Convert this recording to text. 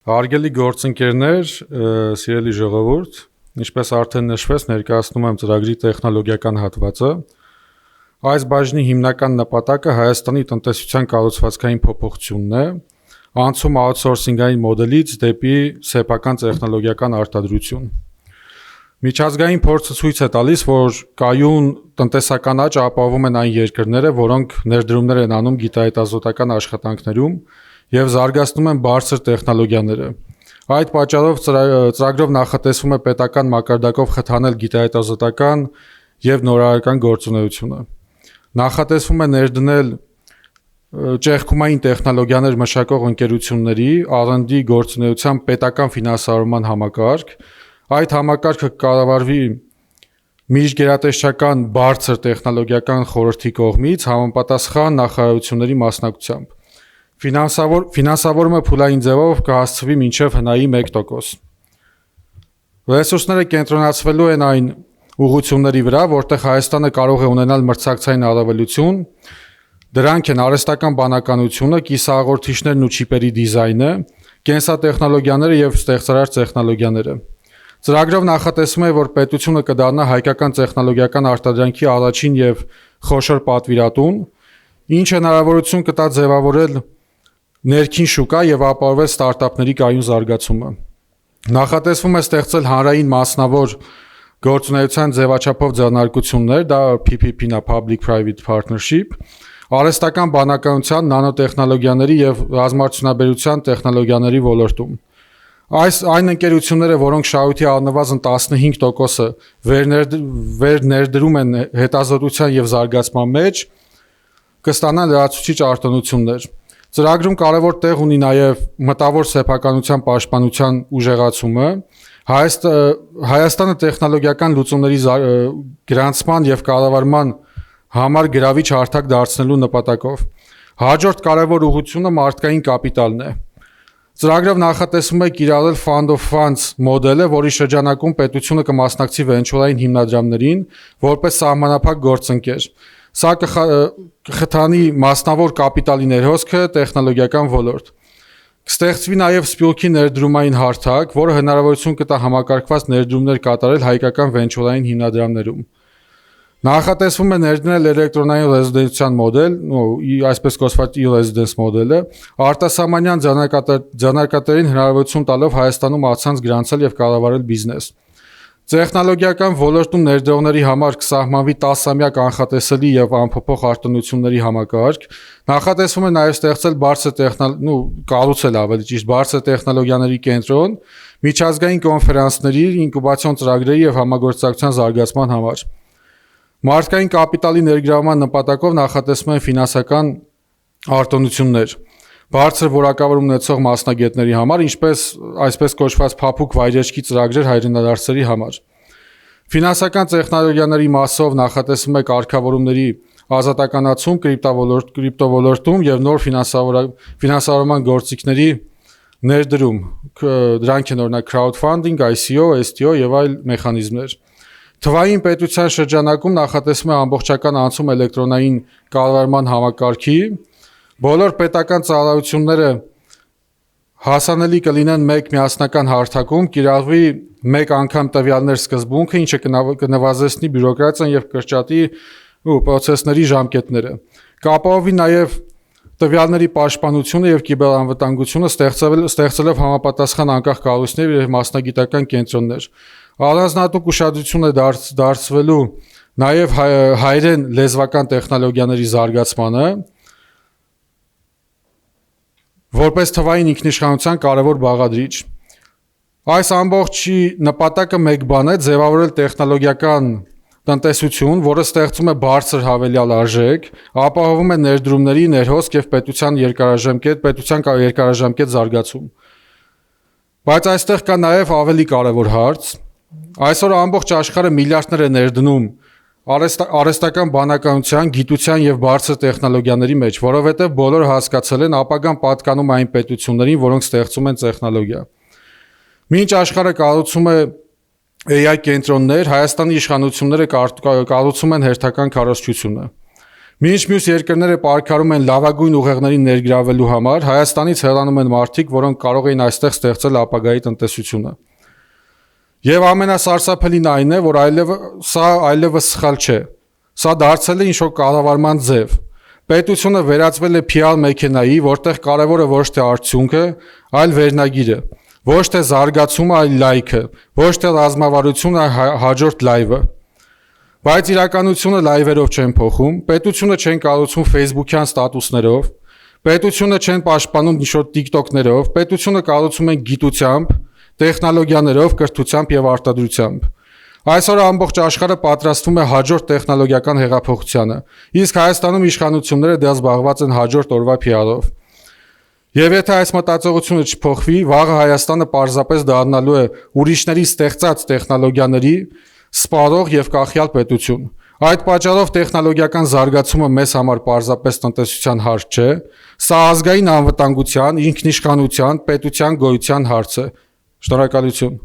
Հարգելի գործընկերներ, սիրելի ժողովուրդ, ինչպես արդեն նշվեց, ներկայացնում եմ ծրագրի տեխնոլոգիական հատվածը։ Այս բաժնի հիմնական նպատակը Հայաստանի տնտեսության կառուցվածքային փոփոխությունն է, անցում աութսորսինգային մոդելից դեպի սեփական տեխնոլոգիական արտադրություն։ Միջազգային փորձը ցույց է տալիս, որ կայուն տնտեսական աճ ապահովում են այն երկրները, որոնք ներդրումներ են անում գիտահետազոտական աշխատանքներում և զարգացնում են բարձր տեխնոլոգիաները։ Այդ պատճառով ծրագրով նախատեսվում է պետական մակարդակով խթանել գիտահետազոտական և նորարարական գործունեությունը։ Նախատեսվում է ներդնել ճեղքումային տեխնոլոգիաներ մշակող ընկերությունների R&D գործունեության պետական ֆինանսավորման համակարգ։ Այդ համակարգը կկառավարվի միջգերատեսչական բարձր տեխնոլոգիական խորհրդի կողմից համապատասխան նախարարությունների մասնակցությամբ։ Ֆինանսավորումը փուլային ձևով կհասցվի մինչև հնայի 1%։ Ռեսուրսները կենտրոնացվելու են այն ուղղությունների վրա, որտեղ Հայաստանը կարող է ունենալ մրցակցային առավելություն։ Դրանք են արհեստական բանականությունը, կիսահաղորդիչներն ու չիպերի դիզայնը, կենսատեխնոլոգիաները և ստեղծարար տեխնոլոգիաները։ Ծրագրով նախատեսվում է, որ պետությունը կդառնա հայկական տեխնոլոգիական արտադրանքի առաջին և խոշոր պատվիրատուն, ինչը հնարավորություն կտա ձևավորել ներքին շուկա և ապահովել ստարտափների կայուն զարգացումը։ Նախատեսվում է ստեղծել հանրային մասնավոր գործունեության ձևաչափով ձեռնարկություններ, դա PPP-ն է, Public-Private Partnership, արհեստական բանականության, նանոտեխնոլոգիաների և ռազմարդյունաբերության տեխնոլոգիաների ոլորտում։ Այն ընկերությունները, որոնք շահույթի առնվազն 15%-ը վերներդրում են հետազոտության և զարգացման մեջ, կստանան լրացուցիչ արտոնություններ։ Ծրագրում կարևոր տեղ ունի նաև մտավոր սեփականության պաշտպանության ուժեղացումը, Հայաստանը տեխնոլոգիական լուծումների գրանցման և կառավարման համար գրավիչ հարթակ դարձնելու նպատակով։ Հաջորդ կարևոր ուղղությունը մարդկային կապիտալն է։ Ծրագրով նախատեսվում է կիրառել Fund of Funds մոդելը, որի շրջանակում պետությունը կմասնակցի վենչուրային հիմնադրամներին որպես սահմանափակ գործընկեր։ Սա կխթանի մասնավոր կապիտալի ներհոսքը տեխնոլոգիական ոլորտ։ Կստեղծվի նաև Սփյուռքի ներդրումային հարթակ, որը հնարավորություն կտա համակարգված ներդրումներ կատարել հայկական վենչուրային հիմնադրամներում։ Նախատեսվում է ներդնել էլեկտրոնային ռեզիդենցիան մոդել, այսպես կոչված e-residence մոդելը, արտասահմանյան ձեռնարկատերերին հնարավորություն տալով Հայաստանում առցանց գրանցել և կառավարել բիզնես։ Տեխնոլոգիական ոլորտում ներդրողների համար կսահմանվի 10-ամյա կանխատեսելի և անփոփոխ արտոնությունների համակարգ։ Նախատեսվում է նաև ստեղծել բարձր տեխնոլոգիաների կենտրոն միջազգային կոնֆերանսների, ինկուբացիոն ծրագրերի և համագործակցության զարգացման համար։ Մարդկային կապիտալի ներգրավման նպատակով նախատեսվում են ֆինանսական արտոնություններ բարձր որակավորում ունեցող մասնագետների համար, ինչպես այսպես կոչված փափուկ վայրեջքի ծրագրեր հայրենադարձերի համար։ Ֆինանսական տեխնոլոգիաների մասով նախատեսվում է կարգավորումների ազատականացում կրիպտոլորտում և նոր ֆինանսավորման գործիքների ներդրում, դրանք են օրինակ crowdfunding, ICO, STO և այլ մեխանիզմներ։ Թվային պետության շրջանակում նախատեսվում է ամբողջական անցում էլեկտրոնային կառավարման համակարգի, բոլոր պետական ծառայությունները հասանելի կլինեն մեկ միասնական հարթակում, կիրառվի մեկ անգամ տվյալներ սկզբունքը, ինչը կնվազեցնի բյուրոկրատիան և կկրճատի պրոցեսների ժամկետները։ Կապահովվի նաև տվյալների պաշտպանությունը և կիբերանվտանգությունը, ստեղծելով համապատասխան անկախ կառույցներ և մասնագիտական կենտրոններ։ Առանձնահատուկ ուշադրություն է դարձվելու նաև հայերեն լեզվական տեխնոլոգիաների զարգացմանը, որպես թվային ինքնիշխանության կարևոր բաղադրիչ։ Այս ամբողջի նպատակը մեկ բան է՝ ձևավորել տեխնոլոգիական տնտեսություն, որը ստեղծում է բարձր հավելյալ արժեք, ապահովում է ներդրումների ներհոսք և պետության երկարաժամկետ զարգացում։ Բայց այստեղ կա նաև ավելի կարևոր հարց։ Այսօր ամբողջ աշխարհը միլիարդներ է ներդնում արհեստական բանականության, գիտության և բարձր տեխնոլոգիաների մեջ, որովհետև բոլորը հասկացել են ապագան պատկանում այն պետություններին, որոնք ստեղծում են տեխնոլոգիա։ Մինչ աշխարհը կառուցում է AI կենտրոններ, Հայաստանի իշխանությունները կառուցում են հերթական քարոզչությունը։ Մինչ մյուս երկրները պայքարում են լավագույն ուղեղներին ներգրավելու համար, Հայաստանից հեռանում են մարդիկ, որոնք կարող էին այստեղ ստեղծել ապագայի տնտեսությունը։ Եվ ամենասարսափելին այն է, որ սա այլևս սխալ չէ։ Սա դարձել է ինչ-որ կառավարման ձև։ Պետությունը վերածվել է PR մեքենայի, որտեղ կարևորը ոչ թե արդյունքը, այլ վերնագիրը, ոչ թե զարգացումը, այլ լայքը, ոչ թե ռազմավարությունը, հաջորդ լայվը։ Բայց իրականությունը լայվերով չեն փոխում, պետությունը չեն կառուցում Facebook-յան ստատուսներով, պետությունը չեն պաշտպանում ինչ-որ TikTok-ներով, պետությունը կառուցում են գիտությամբ, տեխնոլոգիաներով, կրթությամբ եւ արտադրությամբ։ Այսօր ամբողջ աշխարհը պատրաստվում է հաջորդ տեխնոլոգիական հեղափոխությանը, իսկ Հայաստանում իշխանությունները դեռ զբաղված են հաջորդ օրվա PR-ով։ Եվ եթե այս մտածողությունը չփոխվի, վաղը Հայաստանը պարզապես դառնալու է ուրիշների ստեղծած տեխնոլոգիաների սպառող եւ կախյալ պետություն։ Այդ պատճառով տեխնոլոգիական զարգացումը մեզ համար պարզապես տնտեսության հարց չէ, սա ազգային անվտանգության, ինքնիշխանության, պետության գոյության հարց է։ Շնորհակալություն։